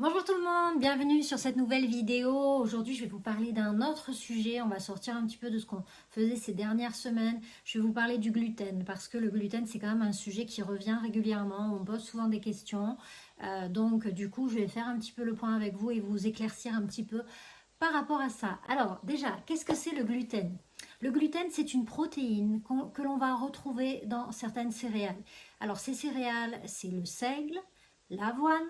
Bonjour tout le monde, bienvenue sur cette nouvelle vidéo. Aujourd'hui, je vais vous parler d'un autre sujet. On va sortir un petit peu de ce qu'on faisait ces dernières semaines. Je vais vous parler du gluten parce que le gluten, c'est quand même un sujet qui revient régulièrement. On pose souvent des questions. Donc, du coup, je vais faire un petit peu le point avec vous et vous éclaircir un petit peu par rapport à ça. Alors, déjà, qu'est-ce que c'est le gluten? Le gluten, c'est une protéine que l'on va retrouver dans certaines céréales. Alors, ces céréales, c'est le seigle, l'avoine,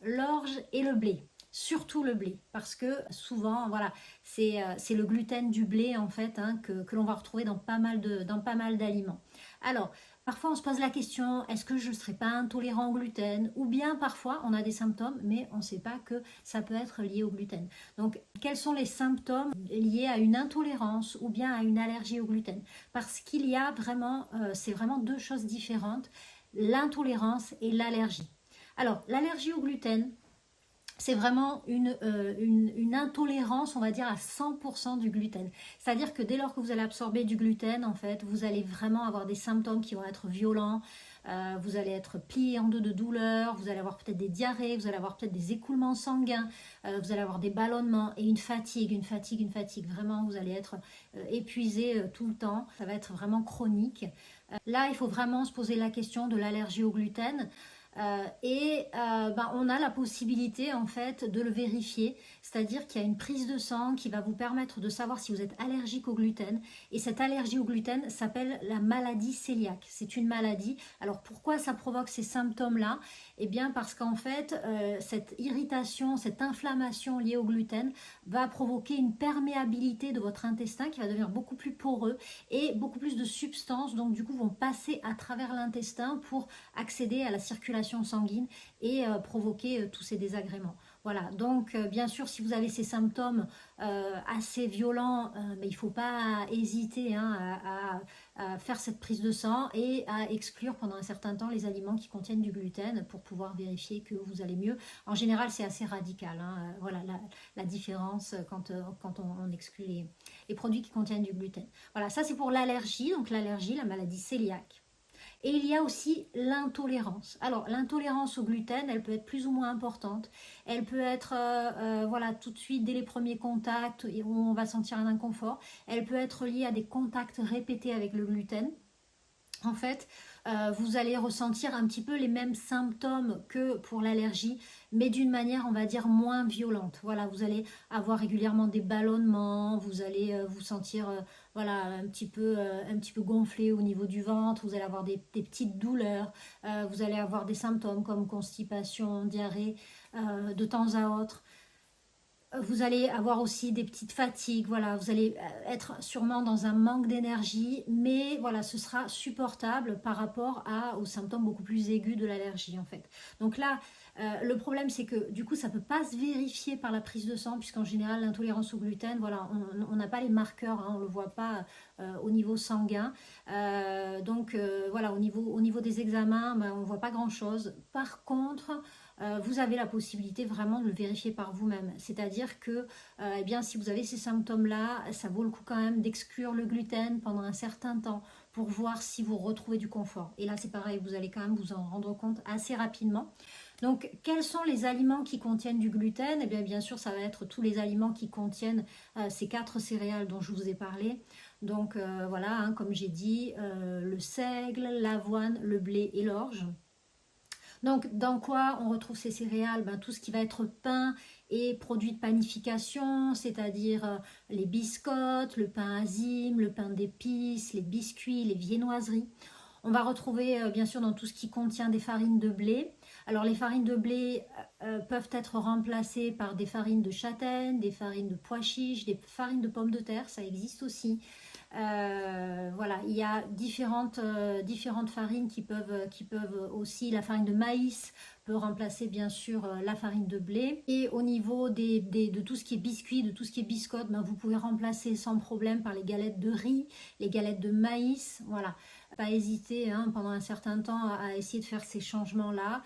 l'orge et le blé. Surtout le blé, parce que souvent, voilà, c'est le gluten du blé en fait hein, que l'on va retrouver dans pas mal d'aliments. Alors, parfois on se pose la question, est-ce que je ne serais pas intolérant au gluten? Ou bien parfois on a des symptômes, mais on ne sait pas que ça peut être lié au gluten. Donc, quels sont les symptômes liés à une intolérance ou bien à une allergie au gluten? Parce qu'il y a vraiment, c'est vraiment deux choses différentes, l'intolérance et l'allergie. Alors, l'allergie au gluten, c'est vraiment une intolérance, on va dire, à 100% du gluten. C'est-à-dire que dès lors que vous allez absorber du gluten, en fait, vous allez vraiment avoir des symptômes qui vont être violents. Vous allez être plié en deux de douleur, vous allez avoir peut-être des diarrhées, vous allez avoir peut-être des écoulements sanguins, vous allez avoir des ballonnements et une fatigue. Vraiment, vous allez être épuisé tout le temps. Ça va être vraiment chronique. Là, il faut vraiment se poser la question de l'allergie au gluten. On a la possibilité en fait de le vérifier, c'est-à-dire qu'il y a une prise de sang qui va vous permettre de savoir si vous êtes allergique au gluten. Et cette allergie au gluten s'appelle la maladie cœliaque. C'est une maladie. Alors pourquoi ça provoque ces symptômes-là? Eh bien parce qu'en fait, cette irritation, cette inflammation liée au gluten va provoquer une perméabilité de votre intestin qui va devenir beaucoup plus poreux et beaucoup plus de substances, donc du coup vont passer à travers l'intestin pour accéder à la circulation sanguine et provoquer tous ces désagréments. Voilà, donc bien sûr, si vous avez ces symptômes assez violents, mais il ne faut pas hésiter hein, à faire cette prise de sang et à exclure pendant un certain temps les aliments qui contiennent du gluten pour pouvoir vérifier que vous allez mieux. En général, c'est assez radical. Hein, voilà la différence quand on exclut les produits qui contiennent du gluten. Voilà, ça c'est pour l'allergie, donc l'allergie, la maladie cœliaque. Et il y a aussi l'intolérance. Alors, l'intolérance au gluten, elle peut être plus ou moins importante. Elle peut être, voilà, tout de suite, dès les premiers contacts, où on va sentir un inconfort. Elle peut être liée à des contacts répétés avec le gluten. En fait, vous allez ressentir un petit peu les mêmes symptômes que pour l'allergie, mais d'une manière, on va dire, moins violente. Voilà, vous allez avoir régulièrement des ballonnements, vous allez vous sentir voilà, un petit peu gonflé au niveau du ventre, vous allez avoir des petites douleurs, vous allez avoir des symptômes comme constipation, diarrhée de temps à autre. Vous allez avoir aussi des petites fatigues, voilà, vous allez être sûrement dans un manque d'énergie, mais voilà, ce sera supportable par rapport aux symptômes beaucoup plus aigus de l'allergie en fait. Donc là, le problème c'est que du coup ça ne peut pas se vérifier par la prise de sang, puisqu'en général l'intolérance au gluten, voilà, on n'a pas les marqueurs, hein, on ne le voit pas au niveau sanguin. Voilà, au niveau des examens, ben, on ne voit pas grand chose. Par contre, vous avez la possibilité vraiment de le vérifier par vous-même. C'est-à-dire que eh bien, si vous avez ces symptômes-là, ça vaut le coup quand même d'exclure le gluten pendant un certain temps pour voir si vous retrouvez du confort. Et là, c'est pareil, vous allez quand même vous en rendre compte assez rapidement. Donc, quels sont les aliments qui contiennent du gluten? Eh bien, bien sûr, ça va être tous les aliments qui contiennent ces 4 céréales dont je vous ai parlé. Donc, voilà, hein, comme j'ai dit, le seigle, l'avoine, le blé et l'orge. Donc, dans quoi on retrouve ces céréales? Ben, tout ce qui va être pain et produits de panification, c'est-à-dire les biscottes, le pain azime, le pain d'épices, les biscuits, les viennoiseries. On va retrouver bien sûr dans tout ce qui contient des farines de blé. Alors les farines de blé peuvent être remplacées par des farines de châtaigne, des farines de pois chiches, des farines de pommes de terre, ça existe aussi. Voilà, il y a différentes farines qui peuvent aussi, la farine de maïs peut remplacer bien sûr la farine de blé. Et au niveau de tout ce qui est biscuit, de tout ce qui est biscotte, ben, vous pouvez remplacer sans problème par les galettes de riz, les galettes de maïs, voilà. Pas hésiter hein, pendant un certain temps à essayer de faire ces changements-là.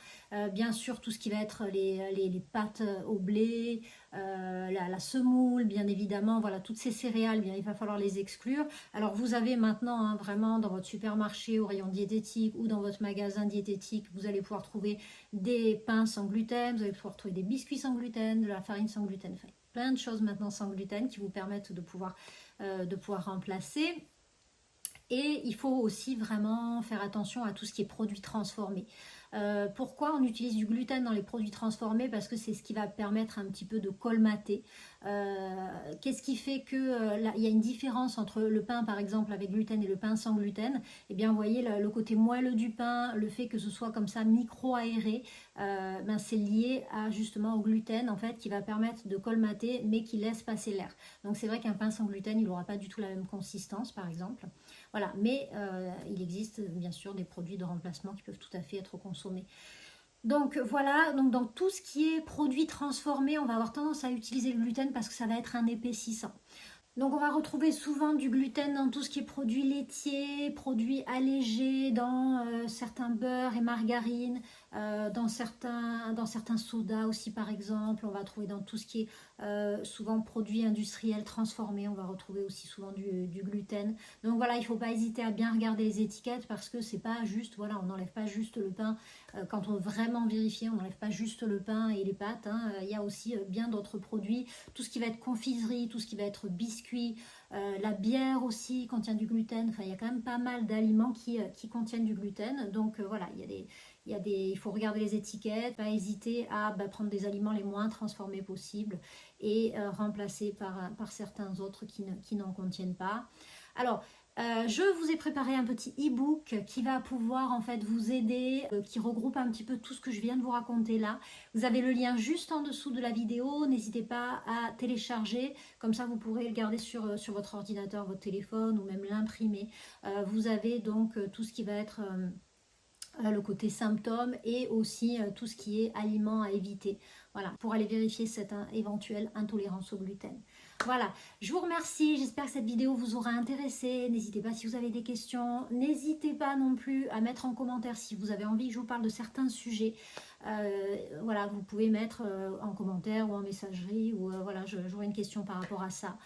Bien sûr, tout ce qui va être les pâtes au blé, la semoule, bien évidemment, voilà, toutes ces céréales, bien, il va falloir les exclure. Alors, vous avez maintenant hein, vraiment dans votre supermarché au rayon diététique ou dans votre magasin diététique, vous allez pouvoir trouver des pains sans gluten, vous allez pouvoir trouver des biscuits sans gluten, de la farine sans gluten, enfin, plein de choses maintenant sans gluten qui vous permettent de pouvoir remplacer. Et il faut aussi vraiment faire attention à tout ce qui est produits transformés. Pourquoi on utilise du gluten dans les produits transformés? Parce que c'est ce qui va permettre un petit peu de colmater. Qu'est-ce qui fait que il y a une différence entre le pain par exemple avec gluten et le pain sans gluten? Eh bien vous voyez le côté moelleux du pain, le fait que ce soit comme ça micro-aéré, ben, c'est lié à justement au gluten en fait qui va permettre de colmater mais qui laisse passer l'air. Donc c'est vrai qu'un pain sans gluten il n'aura pas du tout la même consistance par exemple. Voilà, mais il existe bien sûr des produits de remplacement qui peuvent tout à fait être consommés. Donc voilà, donc dans tout ce qui est produits transformés, on va avoir tendance à utiliser le gluten parce que ça va être un épaississant. Donc on va retrouver souvent du gluten dans tout ce qui est produits laitiers, produits allégés, dans certains beurres et margarines, dans certains sodas aussi par exemple. On va trouver dans tout ce qui est souvent produits industriels transformés, on va retrouver aussi souvent du gluten. Donc voilà, il ne faut pas hésiter à bien regarder les étiquettes parce que c'est pas juste, voilà, on n'enlève pas juste le pain. Quand on veut vraiment vérifier, on n'enlève pas juste le pain et les pâtes. Hein. Il y a aussi bien d'autres produits, tout ce qui va être confiserie, tout ce qui va être biscuits, la bière aussi contient du gluten. Enfin, il y a quand même pas mal d'aliments qui contiennent du gluten. Donc voilà, il faut regarder les étiquettes, pas hésiter à prendre des aliments les moins transformés possibles et remplacer par certains autres qui n'en contiennent pas. Alors, je vous ai préparé un petit e-book qui va pouvoir en fait vous aider, qui regroupe un petit peu tout ce que je viens de vous raconter là. Vous avez le lien juste en dessous de la vidéo, n'hésitez pas à télécharger, comme ça vous pourrez le garder sur votre ordinateur, votre téléphone ou même l'imprimer. Vous avez donc tout ce qui va être le côté symptômes et aussi tout ce qui est aliments à éviter. Voilà, pour aller vérifier cette éventuelle intolérance au gluten. Voilà, je vous remercie, j'espère que cette vidéo vous aura intéressé. N'hésitez pas si vous avez des questions, n'hésitez pas non plus à mettre en commentaire si vous avez envie que je vous parle de certains sujets. Voilà, vous pouvez mettre en commentaire ou en messagerie ou voilà, j'aurai une question par rapport à ça.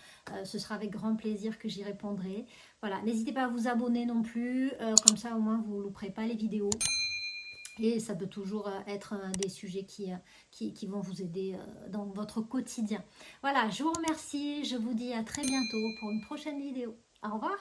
Ce sera avec grand plaisir que j'y répondrai. Voilà, n'hésitez pas à vous abonner non plus, comme ça au moins vous ne louperez pas les vidéos. Et ça peut toujours être des sujets qui vont vous aider dans votre quotidien. Voilà, je vous remercie, je vous dis à très bientôt pour une prochaine vidéo. Au revoir.